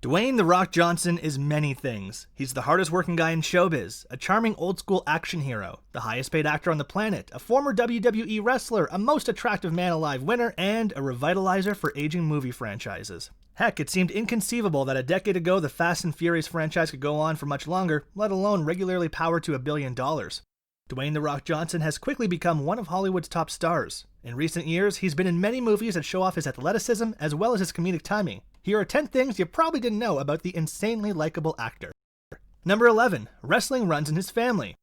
Dwayne The Rock Johnson is many things. He's the hardest working guy in showbiz, a charming old school action hero, the highest paid actor on the planet, a former WWE wrestler, a most attractive man alive winner, and a revitalizer for aging movie franchises. Heck, it seemed inconceivable that a decade ago the Fast and Furious franchise could go on for much longer, let alone regularly power to $1 billion. Dwayne The Rock Johnson has quickly become one of Hollywood's top stars. In recent years, he's been in many movies that show off his athleticism as well as his comedic timing. Here are 10 things you probably didn't know about the insanely likable actor. Number 11. Wrestling runs in his family.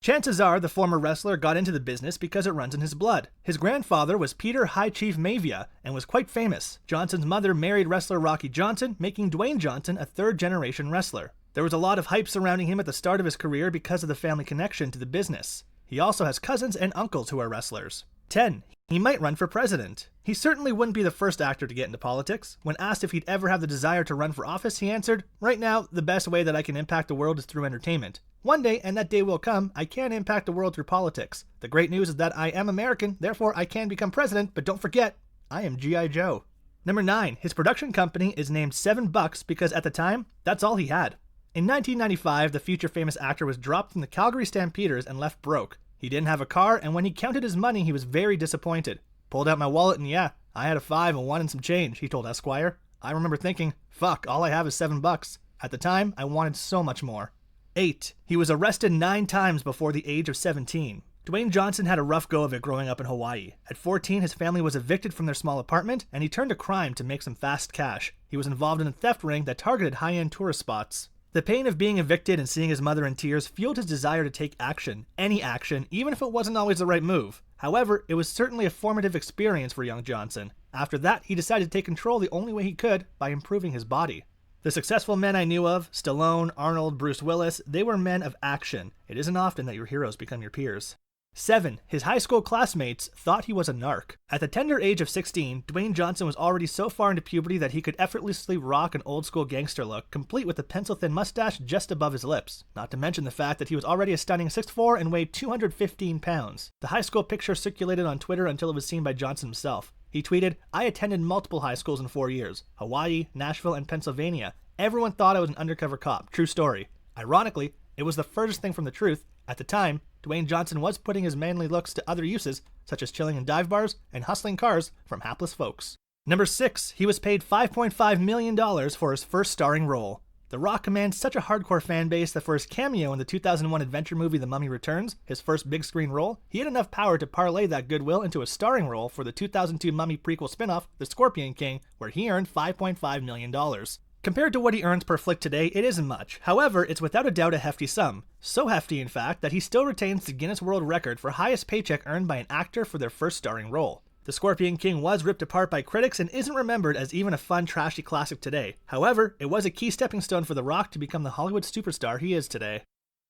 Chances are the former wrestler got into the business because it runs in his blood. His grandfather was Peter High Chief Mavia and was quite famous. Johnson's mother married wrestler Rocky Johnson, making Dwayne Johnson a third-generation wrestler. There was a lot of hype surrounding him at the start of his career because of the family connection to the business. He also has cousins and uncles who are wrestlers. 10. He might run for president. He certainly wouldn't be the first actor to get into politics. When asked if he'd ever have the desire to run for office, he answered, "Right now, the best way that I can impact the world is through entertainment. One day, and that day will come, I can impact the world through politics. The great news is that I am American, therefore I can become president, but don't forget, I am G.I. Joe." Number 9. His production company is named $7 because at the time, that's all he had. In 1995, the future famous actor was dropped from the Calgary Stampeders and left broke. He didn't have a car, and when he counted his money, he was very disappointed. "Pulled out my wallet and yeah, I had a 5 and 1 and some change," he told Esquire. "I remember thinking, fuck, all I have is $7. At the time, I wanted so much more." 8. He was arrested 9 times before the age of 17. Dwayne Johnson had a rough go of it growing up in Hawaii. At 14, his family was evicted from their small apartment, and he turned to crime to make some fast cash. He was involved in a theft ring that targeted high-end tourist spots. The pain of being evicted and seeing his mother in tears fueled his desire to take action, any action, even if it wasn't always the right move. However, it was certainly a formative experience for young Johnson. After that, he decided to take control the only way he could, by improving his body. The successful men I knew of, Stallone, Arnold, Bruce Willis, they were men of action. It isn't often that your heroes become your peers. 7. His high school classmates thought he was a narc. At the tender age of 16, Dwayne Johnson was already so far into puberty that he could effortlessly rock an old school gangster look, complete with a pencil-thin mustache just above his lips. Not to mention the fact that he was already a stunning 6'4" and weighed 215 pounds. The high school picture circulated on Twitter until it was seen by Johnson himself. He tweeted, "I attended multiple high schools in 4 years. Hawaii, Nashville, and Pennsylvania. Everyone thought I was an undercover cop. True story." Ironically, it was the furthest thing from the truth. At the time, Dwayne Johnson was putting his manly looks to other uses, such as chilling in dive bars and hustling cars from hapless folks. Number 6. He was paid $5.5 million for his first starring role. The Rock commands such a hardcore fan base that for his cameo in the 2001 adventure movie The Mummy Returns, his first big screen role, he had enough power to parlay that goodwill into a starring role for the 2002 Mummy prequel spin-off, The Scorpion King, where he earned $5.5 million. Compared to what he earns per flick today, it isn't much. However, it's without a doubt a hefty sum. So hefty, in fact, that he still retains the Guinness World Record for highest paycheck earned by an actor for their first starring role. The Scorpion King was ripped apart by critics and isn't remembered as even a fun, trashy classic today. However, it was a key stepping stone for The Rock to become the Hollywood superstar he is today.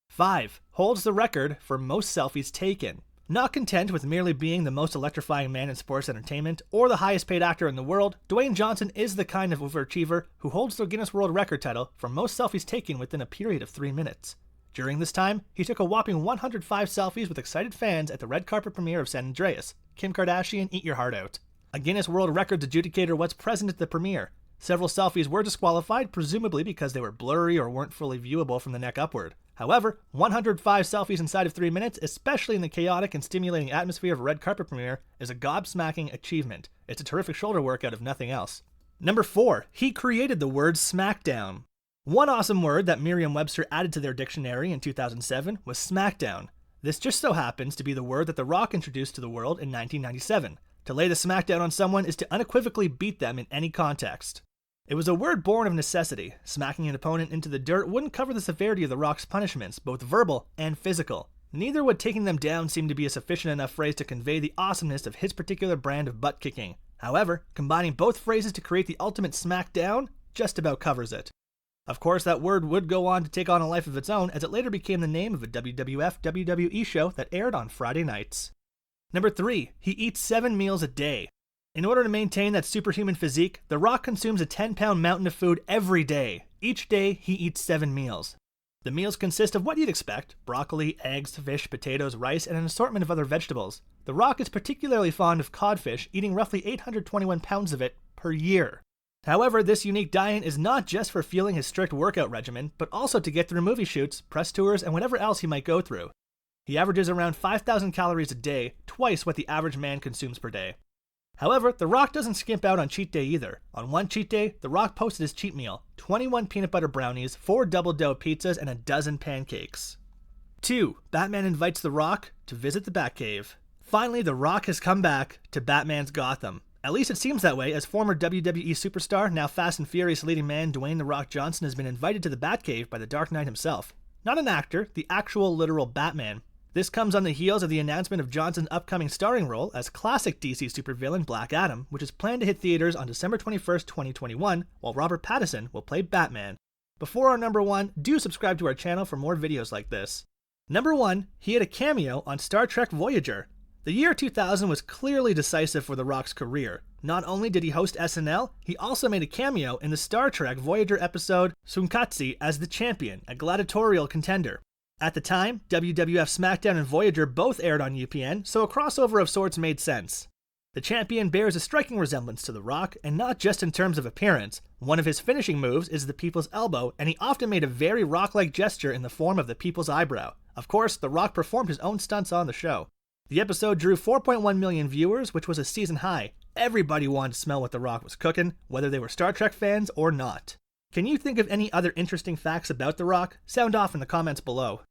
5. Holds the record for most selfies taken. Not content with merely being the most electrifying man in sports entertainment or the highest paid actor in the world, Dwayne Johnson is the kind of overachiever who holds the Guinness World Record title for most selfies taken within a period of 3 minutes. During this time, he took a whopping 105 selfies with excited fans at the red carpet premiere of San Andreas. Kim Kardashian, eat your heart out. A Guinness World Records adjudicator was present at the premiere. Several selfies were disqualified, presumably because they were blurry or weren't fully viewable from the neck upward. However, 105 selfies inside of 3 minutes, especially in the chaotic and stimulating atmosphere of a red carpet premiere, is a gobsmacking achievement. It's a terrific shoulder workout if nothing else. Number 4. He created the word Smackdown. One awesome word that Merriam-Webster added to their dictionary in 2007 was Smackdown. This just so happens to be the word that The Rock introduced to the world in 1997. To lay the smackdown on someone is to unequivocally beat them in any context. It was a word born of necessity. Smacking an opponent into the dirt wouldn't cover the severity of The Rock's punishments, both verbal and physical. Neither would taking them down seem to be a sufficient enough phrase to convey the awesomeness of his particular brand of butt kicking. However, combining both phrases to create the ultimate smackdown just about covers it. Of course, that word would go on to take on a life of its own, as it later became the name of a WWF/WWE show that aired on Friday nights. Number 3. He eats 7 meals a day. In order to maintain that superhuman physique, The Rock consumes a 10-pound mountain of food every day. Each day, he eats 7 meals. The meals consist of what you'd expect: broccoli, eggs, fish, potatoes, rice, and an assortment of other vegetables. The Rock is particularly fond of codfish, eating roughly 821 pounds of it per year. However, this unique diet is not just for fueling his strict workout regimen, but also to get through movie shoots, press tours, and whatever else he might go through. He averages around 5,000 calories a day, twice what the average man consumes per day. However, The Rock doesn't skimp out on cheat day either. On one cheat day, The Rock posted his cheat meal: 21 peanut butter brownies, 4 double dough pizzas, and a dozen pancakes. 2. Batman invites The Rock to visit the Batcave. Finally, The Rock has come back to Batman's Gotham. At least it seems that way, as former WWE superstar, now Fast and Furious leading man Dwayne The Rock Johnson has been invited to the Batcave by the Dark Knight himself. Not an actor, the actual literal Batman. This comes on the heels of the announcement of Johnson's upcoming starring role as classic DC supervillain Black Adam, which is planned to hit theaters on December 21st, 2021, while Robert Pattinson will play Batman. Before our number 1, do subscribe to our channel for more videos like this. Number 1, he had a cameo on Star Trek Voyager. The year 2000 was clearly decisive for The Rock's career. Not only did he host SNL, he also made a cameo in the Star Trek Voyager episode Tsunkatse as the Champion, a gladiatorial contender. At the time, WWF Smackdown and Voyager both aired on UPN, so a crossover of sorts made sense. The Champion bears a striking resemblance to The Rock, and not just in terms of appearance. One of his finishing moves is the People's Elbow, and he often made a very Rock-like gesture in the form of the People's Eyebrow. Of course, The Rock performed his own stunts on the show. The episode drew 4.1 million viewers, which was a season high. Everybody wanted to smell what The Rock was cooking, whether they were Star Trek fans or not. Can you think of any other interesting facts about The Rock? Sound off in the comments below.